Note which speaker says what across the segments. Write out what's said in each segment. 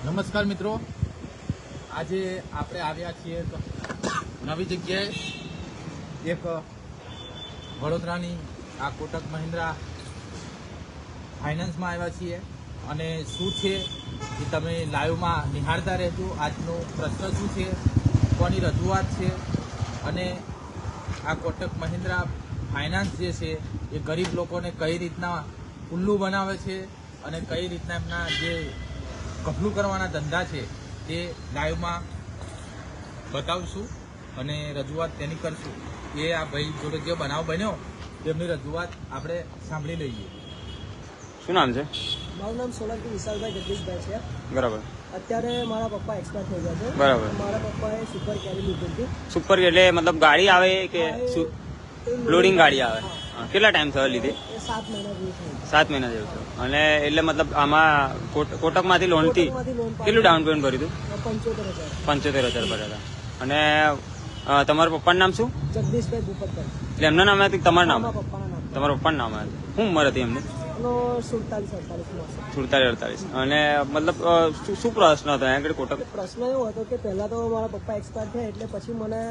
Speaker 1: નમસ્કાર મિત્રો, આજે આપણે આવ્યા છીએ નવી જગ્યાએ, એક વડોદરાની આ કોટક મહિન્દ્રા ફાઇનાન્સમાં આવ્યા છીએ અને શું છે એ તમે લાઈવમાં નિહાળતા રહેજો. આજનો પ્રશ્ન શું છે, કોની રજૂઆત છે અને આ કોટક મહિન્દ્રા ફાઇનાન્સ જે છે એ ગરીબ લોકોને કઈ રીતના ઉલ્લુ બનાવે છે અને કઈ રીતના એમના જે કફલું કરવાના ધંધા છે તે લાઈવમાં બતાવશું અને રજૂઆત તેની કરશું. એ આ ભાઈ જોડે જે બનાવ બન્યો તેમની રજૂઆત આપણે સાંભળી લઈએ.
Speaker 2: શું નામ છે?
Speaker 3: મારું નામ સોલંકી વિશાલભાઈ જગદીશભાઈ છે.
Speaker 2: બરાબર.
Speaker 3: અત્યારે મારા પપ્પા એક્સપાયર થઈ ગયા છે.
Speaker 2: બરાબર.
Speaker 3: મારા પપ્પાએ સુપર કેરી લીધી હતી.
Speaker 2: સુપર એટલે મતલબ ગાડી આવે કે લોડિંગ ગાડી આવે? કેટલા ટાઈમ થયો લીધી?
Speaker 3: એ 7 મહિના જેવું થયું.
Speaker 2: 7 મહિના જેવું થયું. અને એટલે મતલબ આમાં કોટકમાંથી લોન થી કેટલું ડાઉન પેમેન્ટ ભર્યું હતું?
Speaker 3: 75,000.
Speaker 2: 75,000 ભર્યા હતા. અને તમારા પપ્પાનું નામ શું?
Speaker 3: જગદીશભાઈ ભૂપતભાઈ.
Speaker 2: એટલે એમના નામ હતી તમારું નામ?
Speaker 3: મારા પપ્પાના નામ.
Speaker 2: તમારા પપ્પાનું નામ હતું. શું ઉંમર હતી એમની?
Speaker 3: એનો 47-48
Speaker 2: 47-48. અને મતલબ શું પ્રશ્ન હતો આગળ કોટક?
Speaker 3: પ્રશ્ન એવો હતો કે પહેલા તો મારા પપ્પા એક્સપાયર થયા એટલે પછી મને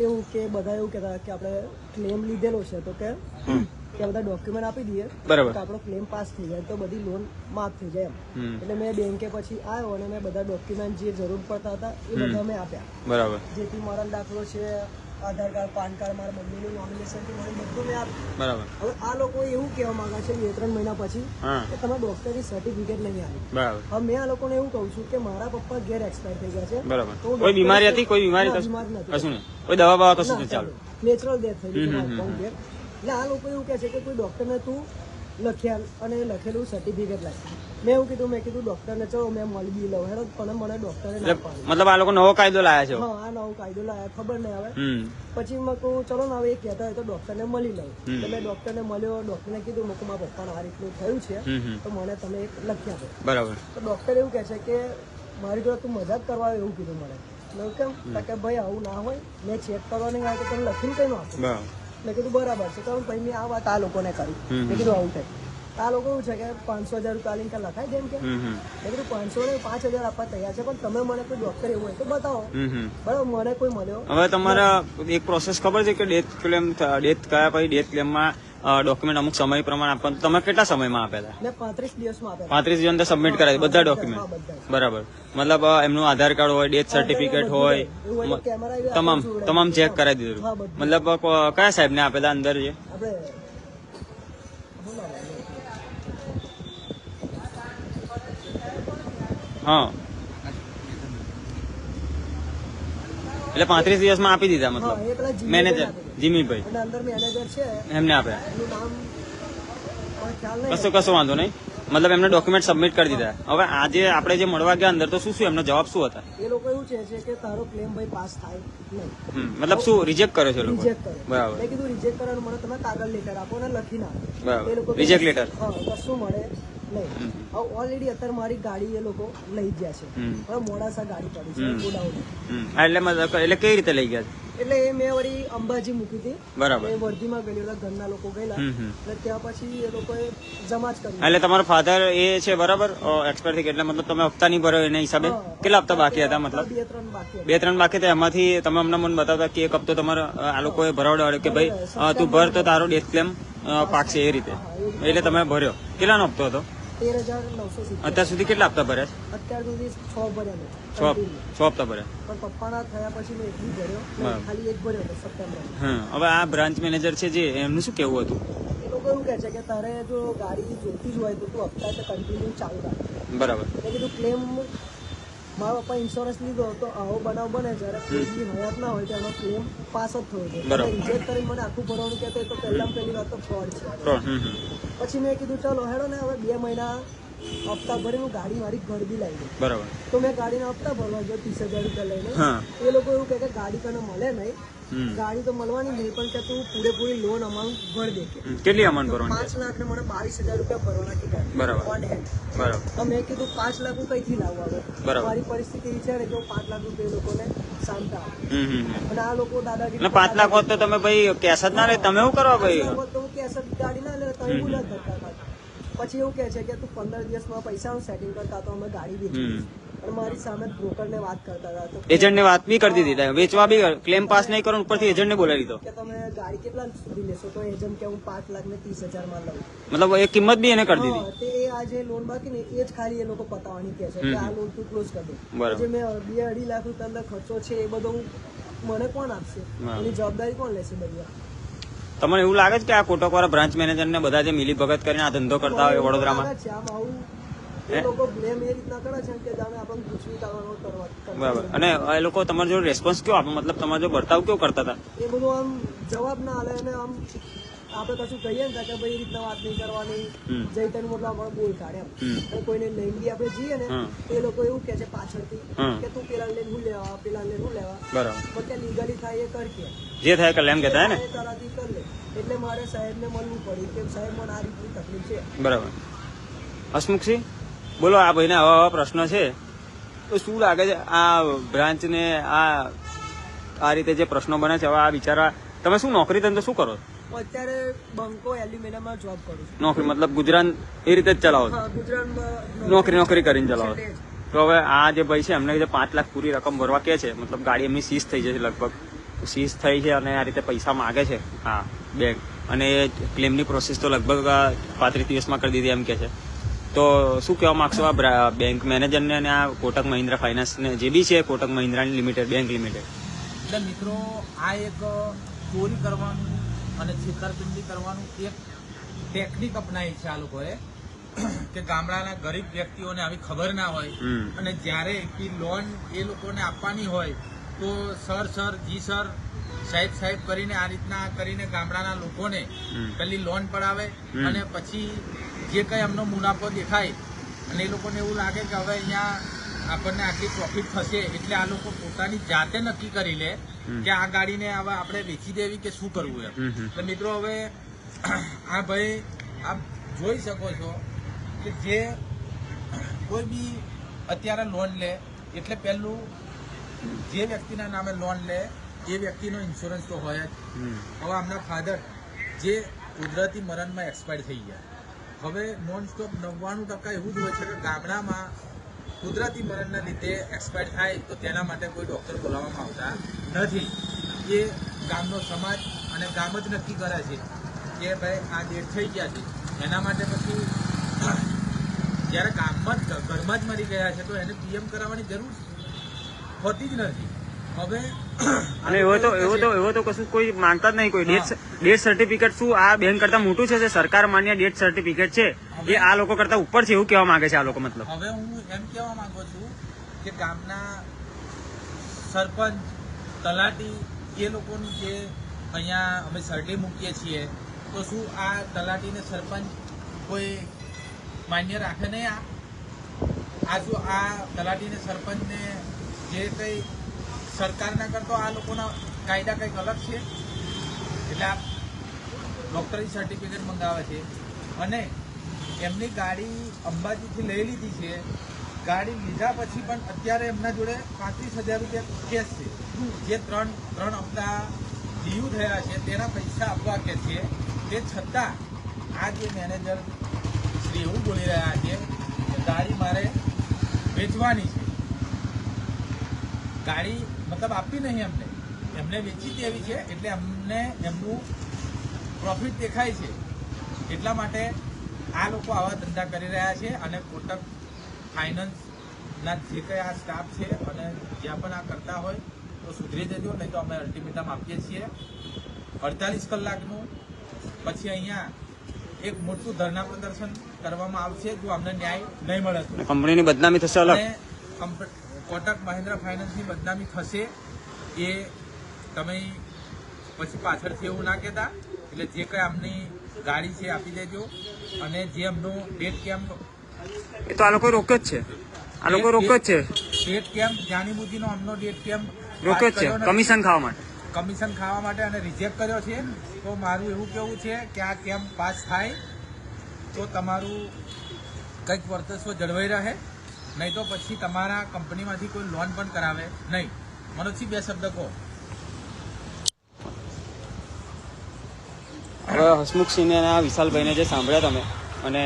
Speaker 3: એવું કે બધા એવું કહેતા કે આપણે ક્લેમ લીધેલો છે તો કે બધા ડોક્યુમેન્ટ આપી દઈએ
Speaker 2: બરાબર.
Speaker 3: તો આપણો ક્લેમ પાસ થઈ જાય તો બધી લોન માફ થઈ જાય એમ. એટલે મેં બેંકે પછી આવ્યો અને મેં બધા ડોક્યુમેન્ટ જે જરૂર પડતા હતા એ બધા મેં આપ્યા.
Speaker 2: બરાબર.
Speaker 3: જેથી મારા દાખલો છે, આધાર કાર્ડ, પાન કાર્ડ, મારા મમ્મીનું નોમિનેશન થી મને બધું મેં આપ્યું.
Speaker 2: બરાબર.
Speaker 3: હવે આ લોકો એવું કહેવા માંગે છે 2-3 મહિના પછી કે તમે ડોક્ટરની સર્ટિફિકેટ નહીં આવી.
Speaker 2: બરાબર.
Speaker 3: હવે મેં આ લોકોને એવું કહું છું કે મારા પપ્પા ઘેર એક્સપાયર થઈ ગયા છે.
Speaker 2: બરાબર. કોઈ બીમારી હતી? કોઈ બીમારી કશું નહીં? કોઈ દવા બવા કશું નહીં ચાલુ?
Speaker 3: નેચરલ ડેથ થઈ ગઈ છે ઘેર. એટલે આ લોકો એવું કહે છે કે કોઈ ડોક્ટરને તું લખ્યા અને લખેલું સર્ટિફિકેટ લાવી. મેં એવું કીધું, મેં કીધું ડોક્ટરને ચલો મેં મળી બી લઉં હેડો, પણ મને ડોક્ટરે ના પાડી.
Speaker 2: મતલબ આ લોકો નવો કાયદો લાયા છે?
Speaker 3: હા, આ નવો કાયદો લાયા ખબર નહીં આવે. પછી મેં કહું ચલો ને હવે એ કહેતા હોય તો ડોક્ટરને મળી લઉં. એટલે મેં ડોક્ટરને મળ્યો, ડોક્ટરને કીધું મેં મારા પપ્પાને આ રીતનું થયું છે તો મને તમે એક લખી આપો.
Speaker 2: બરાબર.
Speaker 3: તો ડોક્ટર એવું કહે છે કે મારી જોડે તું મજાક કરવા આવે એવું કીધું મને. કેમ કે ભાઈ આવું ના હોય, મેં ચેક કરવા નહીં આવે તો તમે લખીને કઈ આપો. મેં કીધું બરાબર છે. તો ભાઈ મેં આ વાત આ લોકોને કરી. મેં કીધું આવું થાય. આ લોકો એવું છે કે 500,000 રૂપિયા આલીને લખાય જેમ કે મેં કીધું 500 ને 5,000 આપવા તૈયાર છે, પણ તમે મને કોઈ ડોક્ટર એવું હોય તો બતાવો. બરાબર. મને કોઈ મળ્યો.
Speaker 2: હવે તમારા એક પ્રોસેસ ખબર છે કે ડેથ ક્લેમ કયા પછી ડેથ ક્લેમમાં ડોક્યુમેન્ટ અમુક સમય પ્રમાણે આપવાનું? તમે કેટલા સમયમાં આપ્યા હતા?
Speaker 3: મેં 35 દિવસમાં આપ્યા.
Speaker 2: 35 દિવસ અંદર સબમિટ કરાવી બધા ડોક્યુમેન્ટ? બરાબર. મતલબ એમનું આધાર કાર્ડ હોય, ડેથ સર્ટિફિકેટ હોય, તમામ ચેક કરાવી દીધું? મતલબ કયા સાહેબ ને આપેલા અંદર? જે હા, એટલે 35 દિવસમાં આપી દીધા? મતલબ મેનેજર જીમીભાઈ
Speaker 3: અંદર મેનેજર છે
Speaker 2: એમને આપ્યા?
Speaker 3: એનું નામ ખ્યાલ નહીં.
Speaker 2: કશો વાંધો નહીં. મતલબ એમને ડોક્યુમેન્ટ સબમિટ કરી દીધા. હવે આજે આપણે જે મળવા ગયા અંદર તો શું એમનો જવાબ શું હતા?
Speaker 3: એ લોકો એવું છે કે તારો ક્લેમ ભાઈ પાસ થાય નહીં.
Speaker 2: મતલબ શું રિજેક્ટ કર્યો છે લોકો?
Speaker 3: રિજેક્ટ કરે.
Speaker 2: બરાબર.
Speaker 3: મેં કીધું રિજેક્ટ કરવાનું મને તમે કાગળ લેટર આપો ને લખી નાખો.
Speaker 2: બરાબર.
Speaker 3: એ લોકો
Speaker 2: રિજેક્ટ લેટર?
Speaker 3: હા, કશું મળે નહીં. ઓલરેડી અત્યારે મારી ગાડી એ લોકો લઈ ગયા છે. હવે મોડાસા ગાડી પડી છે ગોડાઉન.
Speaker 2: એટલે કઈ રીતે લઈ ગયા?
Speaker 3: એટલે એ મેં વળી અંબાજી મૂકી હતી.
Speaker 2: બરાબર.
Speaker 3: એ વર્ધીમાં ગયેલી હતા, ઘરના લોકો ગયેલા એટલે ત્યાં પછી એ લોકોએ જમા જ કરી.
Speaker 2: એટલે તમારો ફાધર એ છે બરાબર એક્સપાયર થઈ ગયા, એટલે મતલબ તમે હપ્તા નહીં ભર્યો એના હિસાબે? કેટલા હપ્તા બાકી હતા? મતલબ
Speaker 3: 2-3 બાકી હતા.
Speaker 2: 2-3 બાકી હતા. એમાંથી તમે અમને મને બતાવતા કે એક હપ્તો તમારે આ લોકોએ ભરાવડાવ્યો કે ભાઈ તું ભર તો તારો ડેથ ક્લેમ પાકશે એ રીતે, એટલે તમે ભર્યો. કેટલાનો હપ્તો હતો?
Speaker 3: 13,970.
Speaker 2: અત્યાર સુધી કેટલા હપ્તા ભર્યા?
Speaker 3: અત્યાર સુધી 6 ભર્યા.
Speaker 2: 6 હપ્તા ભર્યા.
Speaker 3: પણ પપ્પાના થયા પછી મેં એક ભર્યો, ખાલી એક ભર્યો હતો સપ્ટેમ્બર.
Speaker 2: હવે આ બ્રાન્ચ મેનેજર છે જે એમનું શું કેવું હતું?
Speaker 3: એ લોકો એવું કહે છે કે તારે જો ગાડી જોઈતી જ હોય તો તું હપ્તા કન્ટિન્યુ ચાલુ રાખ.
Speaker 2: બરાબર.
Speaker 3: મેં કીધું ક્લેમ મારા પપ્પા ઇન્સ્યોરન્સ લીધો તો આવો બનાવ બને જ્યારે કોઈ હયાત ના હોય તો એનો ક્લેમ પાસ જ થયો છે. રિજેક્ટ કરીને મને આખું ભરવાનું કહેતો તો પહેલી વાત તો ફ્રોડ છે. પછી મેં કીધું ચલો હેડો ને હવે 2 મહિના હપ્તા ભરીને ગાડી મારી ઘર બી લાવી દઈ.
Speaker 2: બરાબર.
Speaker 3: તો મેં ગાડીના હપ્તા ભરવા ગયો 30,000 રૂપિયા લઈને. એ લોકો એવું કહે કે ગાડી તને મળે નહીં, ગાડી તો મળવાની નહીં પણ કે તું પૂરેપૂરી લોન અમાઉન્ટ ભરી દે.
Speaker 2: કેટલી અમાઉન્ટ ભરવાની?
Speaker 3: 5 લાખ ને મને 22,000 રૂપિયા ભરવાના કીધા.
Speaker 2: બરાબર. બરાબર.
Speaker 3: તો મેં કીધું 5 લાખ હું કઈથી લાવવા આવે? મારી પરિસ્થિતિ એવી છે ને કે 5 લાખ રૂપિયા એ લોકોને સાંભળા. અને આ લોકો દાદાગીરી
Speaker 2: 5 લાખ હોત તો તમે ભાઈ કેશ જ ના લે, તમે શું કરવા ભાઈ?
Speaker 3: તો હું કેશ ગાડી ના લે તો એવું ના કરતા. પછી એવું કહે છે કે તું 15 દિવસમાં પૈસા સેટિંગ કરતા તો અમે ગાડી વેચી. અને મારી સામે બ્રોકરને વાત કરતા હતા તો
Speaker 2: એજન્ટને વાત બી કરી દીધી, વેચવા બી ક્લેમ પાસ નહીં કરો, ઉપરથી એજન્ટને બોલાવી દીધો
Speaker 3: કે તમે ગાડી કેટલા સુધી લેશો, તો એજન્ટ કે હું 5,30,000 માં લઉં.
Speaker 2: મતલબ એ કિંમત બી એને કરી દીધી.
Speaker 3: હા, તે એ આ જે લોન બાકી ને એ જ ખાલી એ લોકો પતાવવાની કે છે કે આ લોન તું ક્લોઝ કરી દે.
Speaker 2: બરાબર.
Speaker 3: જે મેં 2-2.5 લાખ રૂપિયા અંદર ખર્ચો છે એ બધો મને કોણ આપશે, એની જવાબદારી કોણ લેશે બધી?
Speaker 2: તમને એવું લાગે છે કે આ કોટકવાળા બ્રાન્ચ મેનેજર ને બધા જે મિલી ભગત કરીને આ ધંધો કરતા હોય વડોદરામાં?
Speaker 3: લાગે છે આમ આવું એ લોકો બ્લેમ એ રીતના કરે છે કે જાણે આપણને પૂછવી કરવાનો કરવા.
Speaker 2: બરાબર. અને એ લોકો તમારો જો રેસ્પોન્સ કેવો આપે, મતલબ તમારો જો વર્તાવ કેવો કરતા હતા?
Speaker 3: એ બધું આમ જવાબ ના આલે અને આમ આપણે કશું કહીએ ને કે ભાઈ એ રીતના વાત નહીં કરવાની, જઈ તને મોટલા આપણે બોલ કાઢે એમ. અને કોઈને લઈને બી આપણે જઈએ ને તો એ લોકો એવું કહે છે પાછળથી કે તું પેલા લઈને હું લેવા, પેલા લઈને હું લેવા.
Speaker 2: બરાબર.
Speaker 3: પણ કે લીગલી થાય એ કર કે
Speaker 2: જે થાય કલ્યાણ એમ કહેતા હે ને?
Speaker 3: એ તરાથી કર લે. એટલે મારે સાહેબને મળવું પડ્યું કે સાહેબ મને આ રીતની તકલીફ છે.
Speaker 2: બરાબર. હસમુખસિંહ, બોલો, આ ભાઈને આવા પ્રશ્ન છે તો શું લાગે છે આ બ્રાન્ચને આ રીતે જે પ્રશ્નો બને છે, હવે આ બિચારા, તમે શું નોકરી ધંધો શું કરો?
Speaker 3: હું અત્યારે બંકો એલ્યુમિનિયમમાં જોબ કરું છું.
Speaker 2: નોકરી મતલબ ગુજરાત એ રીતે જ ચલાવો છો?
Speaker 3: હા, ગુજરાતમાં
Speaker 2: નોકરી કરીને ચલાવો છો. તો હવે આ જે ભાઈ છે એમને જે 5 લાખ પૂરી રકમ ભરવા કે છે, મતલબ ગાડી એમની સીઝ થઈ જશે, લગભગ સીઝ થઈ છે અને આ રીતે પૈસા માગે છે હા બેંક, અને ક્લેમની પ્રોસેસ તો લગભગ 35 દિવસમાં કરી દીધી એમ કે છે. તો શું કહેવા માંગશો આ બેંક મેનેજરને અને આ કોટક મહિન્દ્રા ફાઇનાન્સને જે બી છે Kotak Mahindra limited bank limited?
Speaker 1: એટલે મિત્રો, આ એક ચોરી કરવાનું અને છેતરપિંડી કરવાનું એક ટેકનિક અપનાવી છે આ લોકોએ, કે ગામડાના ગરીબ વ્યક્તિઓને આવી ખબર ના હોય અને જ્યારે લોન એ લોકોને આપવાની હોય તો સર જી સર, સાહેબ કરીને આ રીતના કરીને ગામડાના લોકોને પેલી લોન પડાવે અને પછી જે કંઈ એમનો મુનાફો દેખાય અને એ લોકોને એવું લાગે કે હવે અહીંયા આપણને આટલી પ્રોફિટ થશે, એટલે આ લોકો પોતાની જાતે નક્કી કરી લે કે આ ગાડીને હવે આપણે વેચી દેવી કે શું કરવું એમ. એટલે મિત્રો, હવે આ ભાઈ આપ જોઈ શકો છો કે જે કોઈ બી અત્યારે લોન લે એટલે પહેલું જે વ્યક્તિના નામે લોન લે એ વ્યક્તિનો ઇન્સ્યોરન્સ તો હોય જ. હવે આમના ફાધર જે કુદરતી મરણમાં એક્સપાયર થઈ ગયા, હવે નોન સ્ટોપ 99% એવું જ હોય છે કે ગામડામાં કુદરતી મરણના લીધે એક્સપાયર થાય તો તેના માટે કોઈ ડૉક્ટર બોલાવવામાં આવતા નથી. એ ગામનો સમાજ અને ગામ જ નક્કી કરે છે કે ભાઈ આ ડેટ થઈ ગયા છે. એના માટે પછી જ્યારે ગામમાં જ ઘરમાં જ મરી ગયા છે તો એને પીએમ કરાવવાની જરૂર હોતી જ નથી. હવે
Speaker 2: અને એવો તો કશું કોઈ માંગતા જ નહીં. કોઈ ડેથ સર્ટિફિકેટ શું આ બેંક કરતા મોટું છે? સરકાર માન્ય ડેથ સર્ટિફિકેટ છે એ આ લોકો કરતા ઉપર છે એવું કહેવા માંગે છે આ લોકો. મતલબ
Speaker 1: હવે હું એમ કહેવા માંગુ છું કે ગામના સરપંચ, તલાટી એ લોકોનું જે અહીંયા અમે સર્ટી મૂકીએ છીએ તો શું આ તલાટી ને સરપંચ કોઈ માન્ય રાખે નહીં? આ શું આ તલાટી ને સરપંચને જે કંઈ સરકારના કરતો આ લોકોના કાયદા કંઈક અલગ છે? એટલે આ ડૉક્ટરી સર્ટિફિકેટ મંગાવે છે અને એમની ગાડી અંબાજીથી લઈ લીધી છે. ગાડી લીધા પછી પણ અત્યારે એમના જોડે 35,000 રૂપિયા કેશ છે, જે ત્રણ હપ્તા ડ્યુ થયા છે તેના પૈસા આપવા કે છે. તે છતાં આ જે મેનેજર શ્રી એવું બોલી રહ્યા છે કે ગાડી મારે વેચવાની છે. ગાડી મતલબ આપી નહીં એમને વેચી દેવી છે, એટલે એમને એમનું પ્રોફિટ દેખાય છે. એટલા માટે આ લોકો આવા ધંધા કરી રહ્યા છે. અને કોટક ફાઇનાન્સના જે કંઈ આ સ્ટાફ છે અને જ્યાં પણ આ કરતા હોય તો સુધરી જજો, નહીં તો અમે અલ્ટિમેટમ આપીએ છીએ 48 કલાકનું. પછી અહીંયા એક મોટું ધરણા પ્રદર્શન કરવામાં આવશે જો અમને ન્યાય નહીં મળે તો.
Speaker 2: કંપનીની બદનામી થશે અલગ.
Speaker 1: કોટક મહિન્દ્રા ફાઇનાન્સની બદનામી થશે એ તમે પછી પાછળથી એવું ના કહેતા. એટલે જે કંઈ આમની ગાડી છે આપી દેજો. અને જે એમનો ડેટ કેમ્પ
Speaker 2: એ તો આ લોકો રોક્યો જ છે. આ લોકો રોક્યો જ છે.
Speaker 1: ડેટ કેમ્પ જાણીબુજીનો અમનો ડેટ કેમ્પ
Speaker 2: રોક્યો જ છે કમિશન ખાવા માટે અને રિજેક્ટ કર્યો છે. તો મારું એવું કહેવું છે કે આ કેમ્પ પાસ થાય તો તમારું કંઈક વર્ચસ્વ જળવાઈ રહે, નહીં તો પછી તમારા કંપનીમાંથી કોઈ લોન પણ કરાવે નહીં. મનોજસિંહ, 2 શબ્દ કહો. હવે હસમુખસિંહને અને આ વિશાલભાઈને જે સાંભળ્યા તમે અને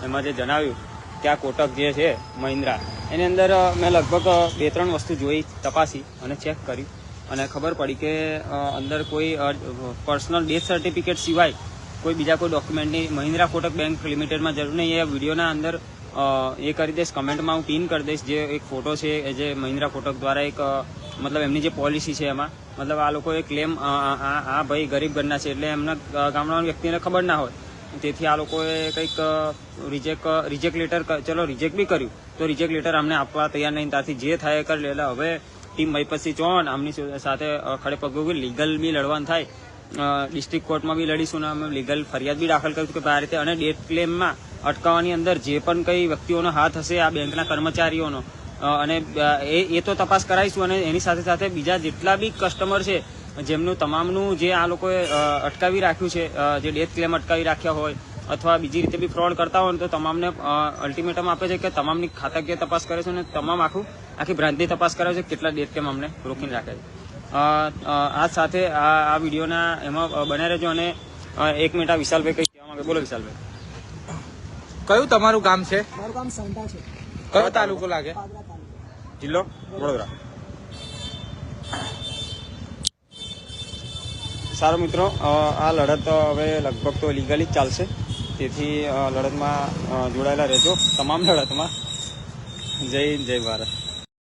Speaker 2: એમાં જે જણાવ્યું કે આ કોટક જે છે મહિન્દ્રા એની અંદર મેં લગભગ 2-3 વસ્તુ જોઈ, તપાસી અને ચેક કરી અને ખબર પડી કે અંદર કોઈ પર્સનલ ડેથ સર્ટિફિકેટ સિવાય કોઈ બીજા કોઈ ડોક્યુમેન્ટની મહિન્દ્રા કોટક બેંક લિમિટેડમાં જરૂર નહીં. એ વિડીયોના અંદર એ કરી દઈશ, કમેન્ટમાં હું પિન કરી દઈશ. જે એક ફોટો છે એ જે મહિન્દ્રા કોટક દ્વારા એક મતલબ એમની જે પોલિસી છે એમાં મતલબ આ લોકોએ ક્લેમ આ ભાઈ ગરીબ ઘરના છે એટલે એમના ગામડાના વ્યક્તિને ખબર ના હોય, તેથી આ લોકોએ કંઈક રિજેક્ટ લેટર, ચલો રિજેક્ટ બી કર્યું તો રિજેક્ટ લેટર અમને આપવા તૈયાર નહીં. ત્યાંથી જે થાય કરી લે. એટલે હવે ટીમ ભાઈપતસિંહ ચૌહાણ આમની સાથે ખડે પગે લીગલ બી લડવાનું થાય, ડિસ્ટ્રિક્ટ કોર્ટમાં બી લડીશું ને અમે લીગલ ફરિયાદ બી દાખલ કરીશું કે આ રીતે. અને ડેથ ક્લેમમાં અટકાવવાની અંદર જે પણ કઈ વ્યક્તિઓનો હાથ હશે આ બેંકના કર્મચારીઓનો, અને એ તો તપાસ કરાવીશું. અને એની સાથે સાથે બીજા જેટલા બી કસ્ટમર છે જેમનું તમામનું જે આ લોકોએ અટકાવી રાખ્યું છે, જે ડેથ ક્લેમ અટકાવી રાખ્યા હોય અથવા બીજી રીતે બી ફ્રોડ કરતા હોય તો તમામને અલ્ટિમેટમ આપે છે કે તમામની ખાતાકીય તપાસ કરે છે અને તમામ આખી બ્રાન્ચની તપાસ કરે છે કેટલા ડેથ ક્લેમ અમને રોકીને રાખે છે. આ સાથે આ વિડીયોના એમાં બને રહેજો. અને 1 મિનિટ આ વિશાલભાઈ કંઈ કહેવા માંગે, બોલો વિશાલભાઈ.
Speaker 1: કયું તમારું ગામ છે?
Speaker 3: મારું કામ સાંટા છે,
Speaker 1: કયો તાલુકો લાગે?
Speaker 3: પાદરા તાલુકો.
Speaker 2: જિલ્લો વડોદરા. સારું મિત્રો, આ લડત હવે લગભગ તો લીગલી જ ચાલશે, તેથી લડતમાં જોડાયેલા રહેજો, તમામ લડતમાં. જય હિન્દ, જય ભારત.